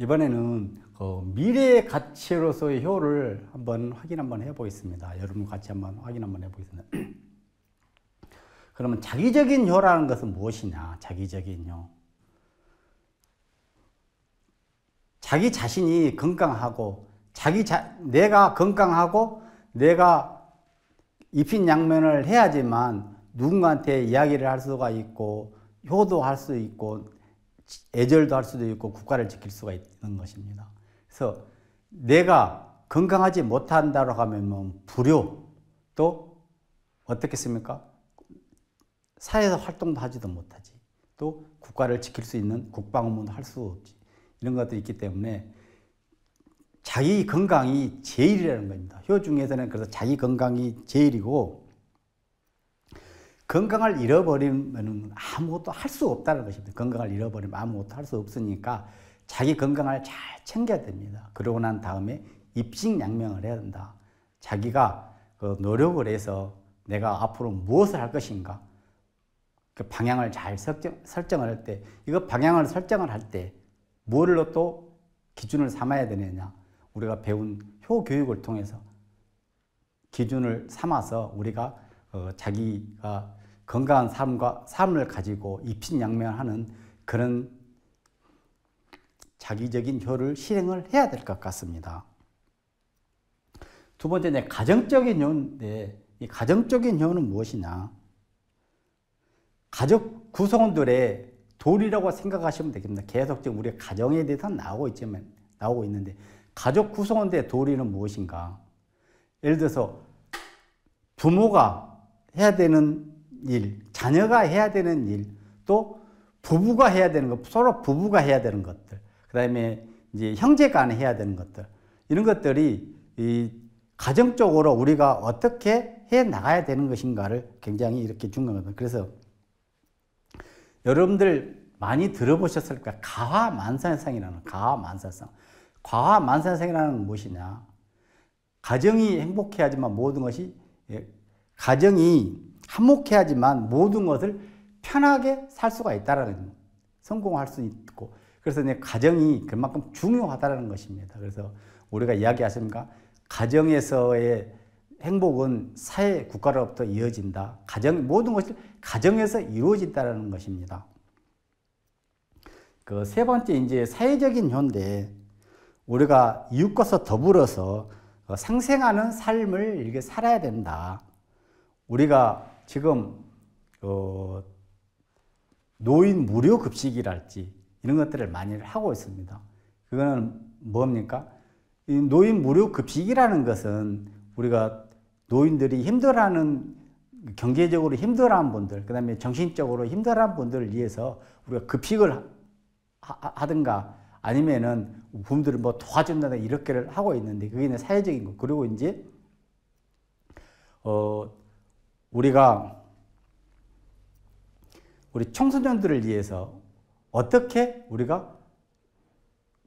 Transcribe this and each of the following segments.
이번에는 미래의 가치로서의 효를 확인 한번 해보겠습니다. 여러분 같이 확인 한번 해보겠습니다. 그러면 자기적인 효라는 것은 무엇이냐? 자기적인 효. 자기 자신이 건강하고, 내가 건강하고, 내가 입신양면을 해야지만 누군가한테 이야기를 할 수가 있고, 효도 할 수 있고, 애절도 할 수도 있고, 국가를 지킬 수가 있는 것입니다. 그래서 내가 건강하지 못한다고 하면 불효, 또 어떻겠습니까? 사회에서 활동도 하지도 못하지. 또 국가를 지킬 수 있는 국방 업무도 할 수 없지. 이런 것들이 있기 때문에 자기 건강이 제일이라는 겁니다. 효 중에서는 그래서 자기 건강이 제일이고, 건강을 잃어버리면 아무것도 할 수 없다는 것입니다. 건강을 잃어버리면 아무것도 할 수 없으니까 자기 건강을 잘 챙겨야 됩니다. 그러고 난 다음에 입신양명을 해야 된다. 자기가 노력을 해서 내가 앞으로 무엇을 할 것인가, 그 방향을 잘 설정을 할 때, 이거 방향을 설정을 할 때 뭐를 또 기준을 삼아야 되느냐, 우리가 배운 효 교육을 통해서 기준을 삼아서 우리가 자기가 건강한 삶을 가지고 입신양면하는 그런 자기적인 효를 실행을 해야 될 것 같습니다. 두 번째, 가정적인 효인데, 이 가정적인 효는 무엇이냐? 가족 구성원들의 도리라고 생각하시면 되겠습니다. 계속 지금 우리가 가정에 대해서 나오고 있는데, 가족 구성원들의 도리는 무엇인가? 예를 들어서 부모가 해야 되는 일, 자녀가 해야 되는 일, 또 부부가 해야 되는 것, 서로 부부가 해야 되는 것들, 그 다음에 이제 형제간에 해야 되는 것들, 이런 것들이 이 가정적으로 우리가 어떻게 해 나가야 되는 것인가를 굉장히 이렇게 중요한 겁니다. 그래서 여러분들 많이 들어보셨을 거예요. 가화만사성이라는 가화만사성. 가화만사성이라는 건 무엇이냐? 가정이 행복해야지만 모든 것이, 가정이 화목해야지만 모든 것을 편하게 살 수가 있다라는, 성공할 수 있고, 그래서 가정이 그만큼 중요하다는 것입니다. 그래서 우리가 이야기하십니까? 가정에서의 행복은 사회, 국가로부터 이어진다. 모든 것이 가정에서 이루어진다는 것입니다. 그 세 번째, 이제 사회적인 효인데, 우리가 이웃과 더불어서 상생하는 삶을 이렇게 살아야 된다. 우리가 지금 노인 무료 급식이랄지 이런 것들을 많이 하고 있습니다. 그거는 뭡니까? 이 노인 무료 급식이라는 것은 우리가 노인들이 힘들어하는, 경제적으로 힘들어하는 분들, 그 다음에 정신적으로 힘들어하는 분들을 위해서 우리가 급식을 하든가 아니면은 부모들을 도와준다든가 이렇게를 하고 있는데, 그게 사회적인 거. 그리고 이제 우리가 우리 청소년들을 위해서 어떻게 우리가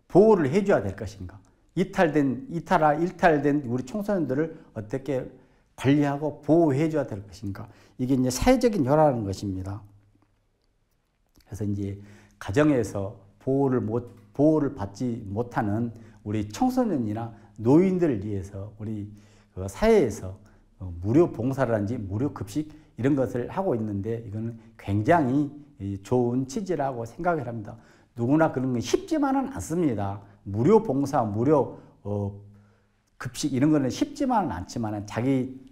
보호를 해줘야 될 것인가, 일탈된 우리 청소년들을 어떻게 관리하고 보호해줘야 될 것인가, 이게 이제 사회적인 효라는 것입니다. 그래서 이제 가정에서 보호를 받지 못하는 우리 청소년이나 노인들을 위해서 우리 사회에서 무료 봉사라든지 무료 급식 이런 것을 하고 있는데, 이거는 굉장히 좋은 취지라고 생각을 합니다. 누구나 그런 건 쉽지만은 않습니다. 무료 봉사, 무료 급식 이런 거는 쉽지만은 않지만 자기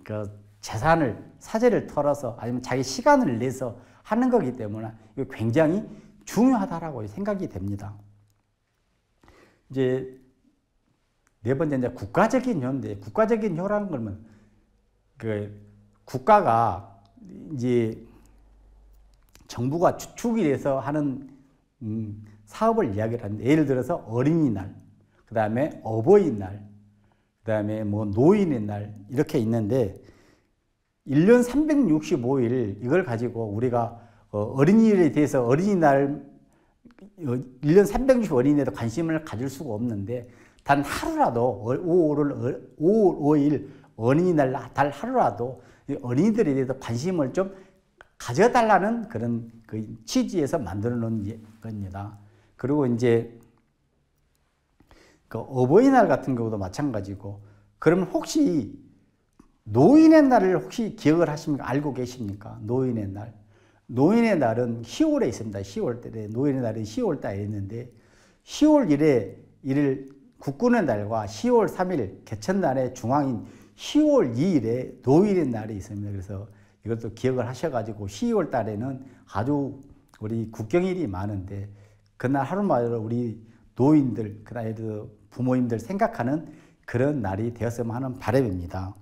재산을, 사재를 털어서 아니면 자기 시간을 내서 하는 거기 때문에 이거 굉장히 중요하다라고 생각이 됩니다. 이제 네 번째, 이제 국가적인 효인데, 국가적인 효라는 거는 국가가 이제 정부가 주축이 돼서 하는 사업을 이야기를 하는데, 예를 들어서 어린이날, 그 다음에 어버이날, 그 다음에 노인의 날 이렇게 있는데, 1년 365일 이걸 가지고 우리가 어린이에 대해서 어린이날 1년 365일 어린이에도 관심을 가질 수가 없는데, 단 하루라도 5월 5일 어린이날 달 하루라도 어린이들에 대해서 관심을 좀 가져달라는 그런 취지에서 만들어 놓은 겁니다. 그리고 이제 그 어버이날 같은 경우도 마찬가지고, 그러면 혹시 노인의 날을 혹시 기억을 하십니까? 알고 계십니까? 노인의 날. 노인의 날은 10월에 있습니다. 10월 달에. 노인의 날은 10월 달에 있는데, 10월 1일 국군의 날과 10월 3일 개천날의 중앙인 10월 2일에 노인의 날이 있습니다. 그래서 이것도 기억을 하셔가지고 12월 달에는 아주 우리 국경일이 많은데 그날 하루마다 우리 노인들, 그다음에 부모님들 생각하는 그런 날이 되었으면 하는 바람입니다.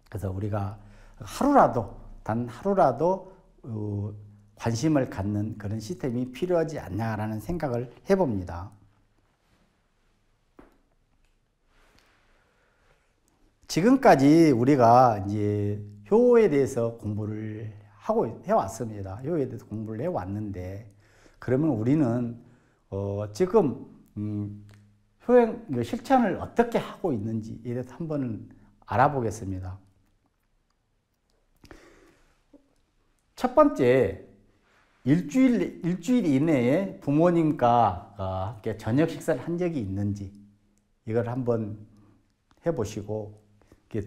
그래서 우리가 하루라도, 단 하루라도 관심을 갖는 그런 시스템이 필요하지 않냐라는 생각을 해봅니다. 지금까지 우리가 이제 효에 대해서 공부를 해왔습니다. 효에 대해서 공부를 해왔는데, 그러면 우리는 지금 실천을 어떻게 하고 있는지에 대해서 한번 알아보겠습니다. 첫 번째, 일주일 이내에 부모님과 함께 저녁 식사를 한 적이 있는지 이걸 한번 해보시고,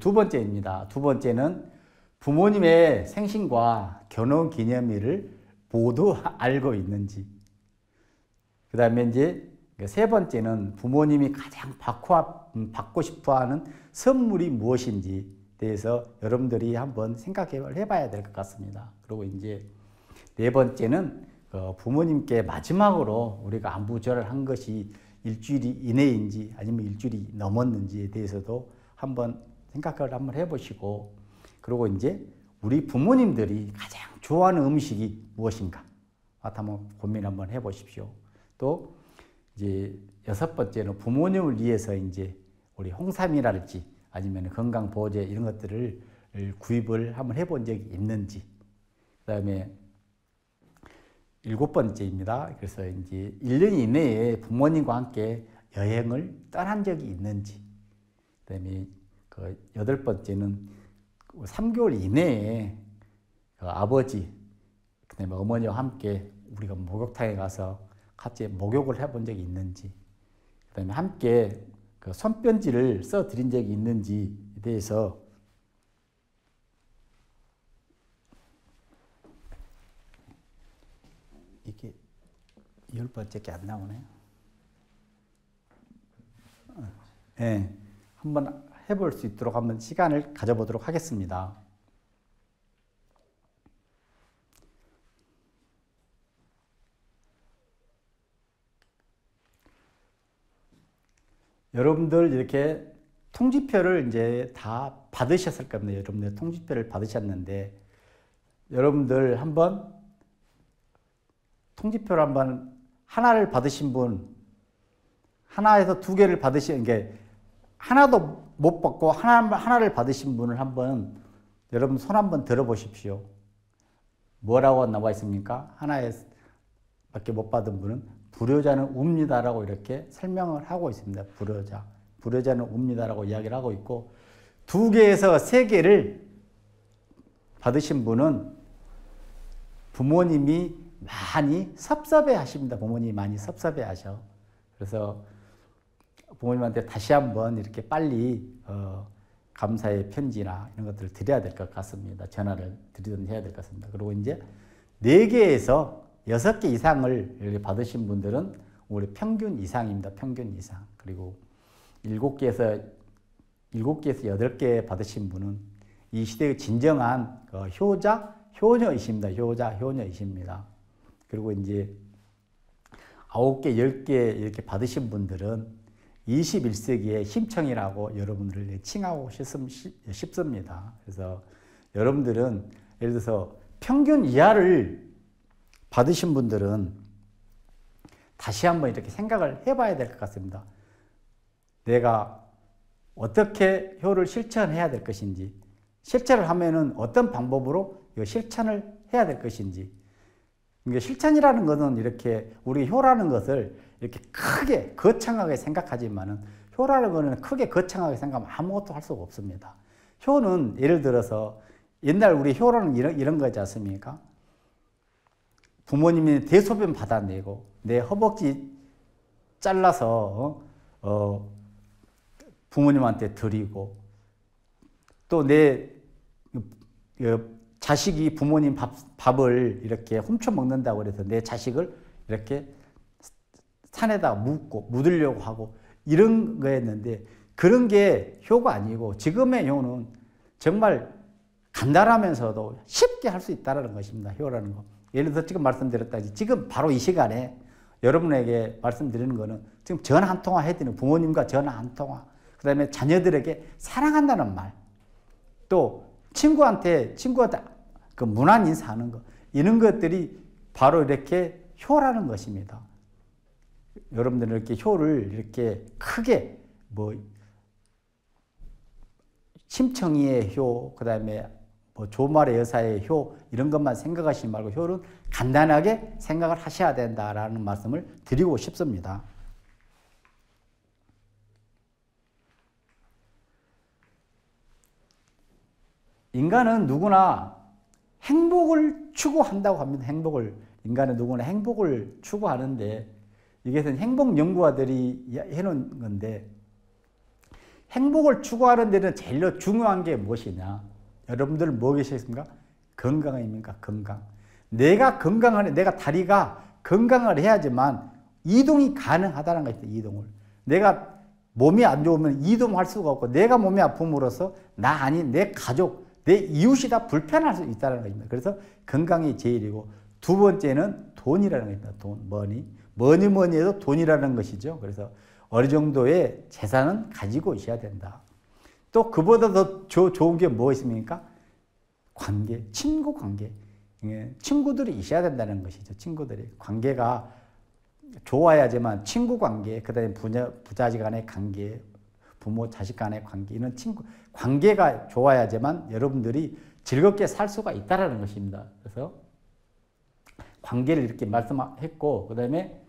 두 번째입니다. 두 번째는 부모님의 생신과 결혼 기념일을 모두 알고 있는지. 그 다음에 이제 세 번째는 부모님이 가장 받고 싶어 하는 선물이 무엇인지에 대해서 여러분들이 한번 생각해 봐야 될 것 같습니다. 그리고 이제 네 번째는 부모님께 마지막으로 우리가 안부절을 한 것이 일주일 이내인지 아니면 일주일이 넘었는지에 대해서도 한번 생각을 한번 해보시고, 그리고 이제 우리 부모님들이 가장 좋아하는 음식이 무엇인가 한번 고민 한번 해보십시오. 또 이제 여섯 번째는 부모님을 위해서 이제 우리 홍삼이랄지 아니면 건강보호제 이런 것들을 구입을 한번 해본 적이 있는지, 그 다음에 일곱 번째입니다. 그래서 이제 1년 이내에 부모님과 함께 여행을 떠난 적이 있는지, 그 다음에 여덟 번째는 3개월 이내에 아버지, 그 다음에 어머니와 함께 우리가 목욕탕에 가서 같이 목욕을 해본 적이 있는지, 그 다음에 함께 손편지를 써드린 적이 있는지에 대해서 이게 10번째밖에 안 나오네요. 네, 한번 해볼 수 있도록 한번 시간을 가져보도록 하겠습니다. 여러분들 이렇게 통지표를 이제 다 받으셨을 겁니다. 여러분들 통지표를 받으셨는데, 여러분들 한번 통지표를 한번 하나를 받으신 분, 하나에서 두 개를 받으신 게 하나도 못 받고 하나를 받으신 분을 한번 여러분 손 한번 들어보십시오. 뭐라고 나와 있습니까? 하나밖에 못 받은 분은 불효자는 웁니다라고 이렇게 설명을 하고 있습니다. 불효자는 웁니다라고 이야기를 하고 있고, 두 개에서 세 개를 받으신 분은 부모님이 많이 섭섭해 하십니다. 부모님이 많이 섭섭해 하셔. 그래서 부모님한테 다시 한번 이렇게 빨리 감사의 편지나 이런 것들을 드려야 될 것 같습니다. 전화를 드리든 해야 될 것 같습니다. 그리고 이제 4개에서 6개 이상을 이렇게 받으신 분들은 우리 평균 이상입니다. 평균 이상. 그리고 7개에서 8개 받으신 분은 이 시대의 진정한 효녀이십니다. 효녀이십니다. 그리고 이제 9개, 10개 이렇게 받으신 분들은 21세기의 심청이라고 여러분들을 칭하고 싶습니다. 그래서 여러분들은 예를 들어서 평균 이하를 받으신 분들은 다시 한번 이렇게 생각을 해봐야 될 것 같습니다. 내가 어떻게 효를 실천해야 될 것인지, 실천을 하면은 어떤 방법으로 실천을 해야 될 것인지. 그러니까 실천이라는 것은 이렇게 우리 효라는 것을 이렇게 크게 거창하게 생각하지만은, 효라는 것은 크게 거창하게 생각하면 아무것도 할 수가 없습니다. 효는 예를 들어서 옛날 우리 효라는 이런 거지 않습니까? 부모님이 대소변 받아내고 내 허벅지 잘라서 부모님한테 드리고 또 내 자식이 부모님 밥을 이렇게 훔쳐 먹는다고 그래서 내 자식을 이렇게 산에다가 묻으려고 하고 이런 거였는데 그런 게 효가 아니고 지금의 효는 정말 간단하면서도 쉽게 할 수 있다는 것입니다. 효라는 거. 예를 들어서 지금 말씀드렸다지 지금 바로 이 시간에 여러분에게 말씀드리는 거는 지금 전화 한 통화 해드리는 부모님과 전화 한 통화 그 다음에 자녀들에게 사랑한다는 말 또 친구한테 그 문안 인사하는 거 이런 것들이 바로 이렇게 효라는 것입니다. 여러분들은 이렇게 효를 이렇게 크게 뭐 심청이의 효, 그 다음에 뭐 조말의 여사의 효 이런 것만 생각하시지 말고 효는 간단하게 생각을 하셔야 된다라는 말씀을 드리고 싶습니다. 인간은 누구나 행복을 추구한다고 합니다. 인간은 누구나 행복을 추구하는데 이것은 행복 연구가들이 해놓은 건데 행복을 추구하는 데는 제일 중요한 게 무엇이냐? 여러분들 뭐 계시겠습니까? 건강입니까? 건강. 내가 다리가 건강을 해야지만 이동이 가능하다는 것입니다. 이동을. 내가 몸이 안 좋으면 이동할 수가 없고 내가 몸이 아픔으로써 나 아닌 내 가족, 내 이웃이 다 불편할 수 있다는 것입니다. 그래서 건강이 제일이고 두 번째는 돈이라는 것입니다. 돈, 뭐니 해도 돈이라는 것이죠. 그래서 어느 정도의 재산은 가지고 있어야 된다. 또 그보다 더 좋은 게 뭐 있습니까? 관계, 친구 관계. 친구들이 있어야 된다는 것이죠. 친구들이. 관계가 좋아야지만 친구 관계, 그 다음에 부자식 간의 관계, 부모 자식 간의 관계, 이런 관계가 좋아야지만 여러분들이 즐겁게 살 수가 있다는 것입니다. 그래서 관계를 이렇게 말씀했고, 그 다음에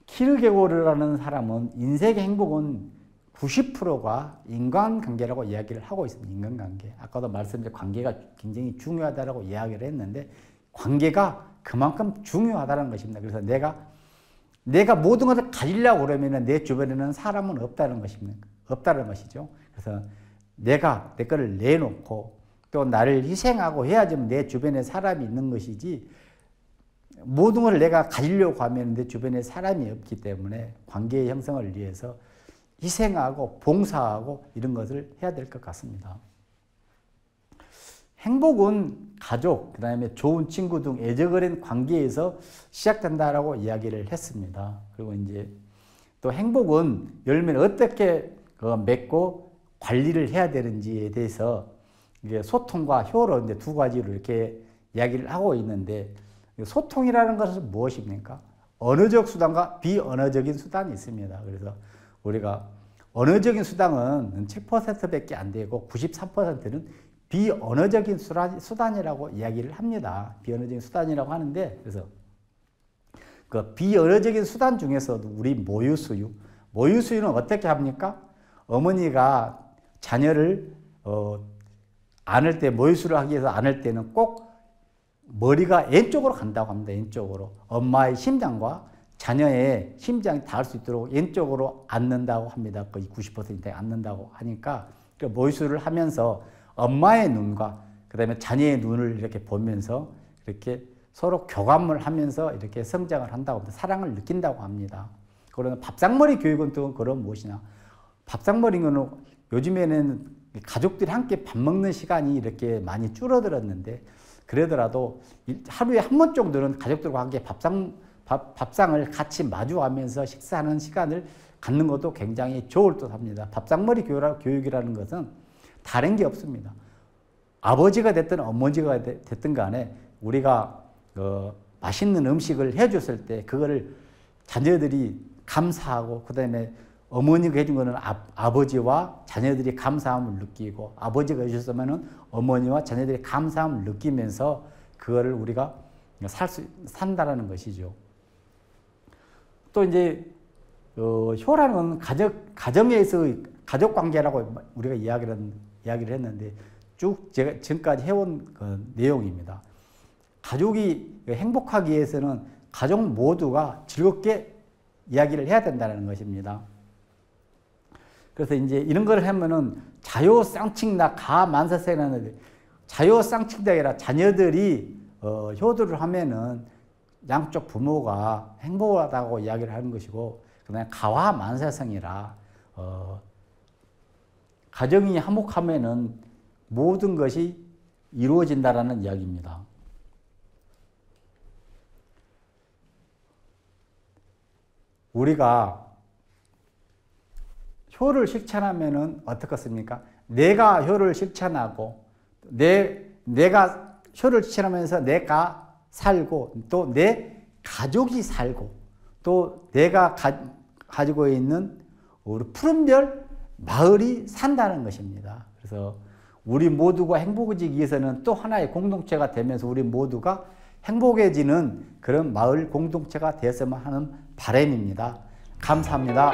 키르케고르라는 사람은 인생의 행복은 90%가 인간관계라고 이야기를 하고 있습니다. 인간관계. 아까도 말씀드린 관계가 굉장히 중요하다고 이야기를 했는데 관계가 그만큼 중요하다는 것입니다. 그래서 내가 모든 것을 가지려고 그러면 내 주변에는 사람은 없다는 것입니다. 없다는 것이죠. 그래서 내가 내 거를 내놓고 또 나를 희생하고 해야지 내 주변에 사람이 있는 것이지 모든 걸 내가 가지려고 하면 내 주변에 사람이 없기 때문에 관계의 형성을 위해서 희생하고 봉사하고 이런 것을 해야 될 것 같습니다. 행복은 가족, 그 다음에 좋은 친구 등 애정어린 관계에서 시작된다라고 이야기를 했습니다. 그리고 이제 또 행복은 열매를 어떻게 맺고 관리를 해야 되는지에 대해서 이게 소통과 효로 이제 두 가지로 이렇게 이야기를 하고 있는데 소통이라는 것은 무엇입니까? 언어적 수단과 비언어적인 수단이 있습니다. 그래서 우리가 언어적인 수단은 7%밖에 안 되고 93%는 비언어적인 수단이라고 이야기를 합니다. 비언어적인 수단이라고 하는데 그래서 그 비언어적인 수단 중에서도 우리 모유수유는 어떻게 합니까? 어머니가 자녀를 안을 때 모유수유를 하기 위해서 안을 때는 꼭 머리가 왼쪽으로 간다고 합니다. 왼쪽으로. 엄마의 심장과 자녀의 심장이 닿을 수 있도록 왼쪽으로 앉는다고 합니다. 거의 90% 앉는다고 하니까 모유수유를 하면서 엄마의 눈과 그 다음에 자녀의 눈을 이렇게 보면서 이렇게 서로 교감을 하면서 이렇게 성장을 한다고 합니다. 사랑을 느낀다고 합니다. 그러나 밥상머리 교육은 또 그런 무엇이냐. 밥상머리는 요즘에는 가족들이 함께 밥 먹는 시간이 이렇게 많이 줄어들었는데 그러더라도 하루에 한 번 정도는 가족들과 함께 밥상을 같이 마주하면서 식사하는 시간을 갖는 것도 굉장히 좋을 듯 합니다. 밥상머리 교육이라는 것은 다른 게 없습니다. 아버지가 됐든 어머니가 됐든 간에 우리가 맛있는 음식을 해줬을 때 그거를 자녀들이 감사하고 그 다음에 어머니가 해준 거는 아버지와 자녀들이 감사함을 느끼고 아버지가 해주셨으면 어머니와 자녀들이 감사함을 느끼면서 그거를 우리가 산다라는 것이죠. 또 이제 효라는 가정에서 가족 관계라고 우리가 이야기를 했는데 쭉 제가 지금까지 해온 그 내용입니다. 가족이 행복하기 위해서는 가족 모두가 즐겁게 이야기를 해야 된다는 것입니다. 그래서 이제 이런 걸 하면은 자유쌍칙나 가만사생하는데 자유쌍칙이 아니라 자녀들이 효도를 하면은 양쪽 부모가 행복하다고 이야기를 하는 것이고, 그다음에 가화만사성이라 가정이 화목하면은 모든 것이 이루어진다라는 이야기입니다. 우리가 효를 실천하면은 어떻겠습니까? 내가 효를 실천하고 내가 효를 실천하면서 내가 살고 또 내 가족이 살고 또 내가 가지고 있는 우리 푸른별 마을이 산다는 것입니다. 그래서 우리 모두가 행복해지기 위해서는 또 하나의 공동체가 되면서 우리 모두가 행복해지는 그런 마을 공동체가 되었으면 하는 바람입니다. 감사합니다.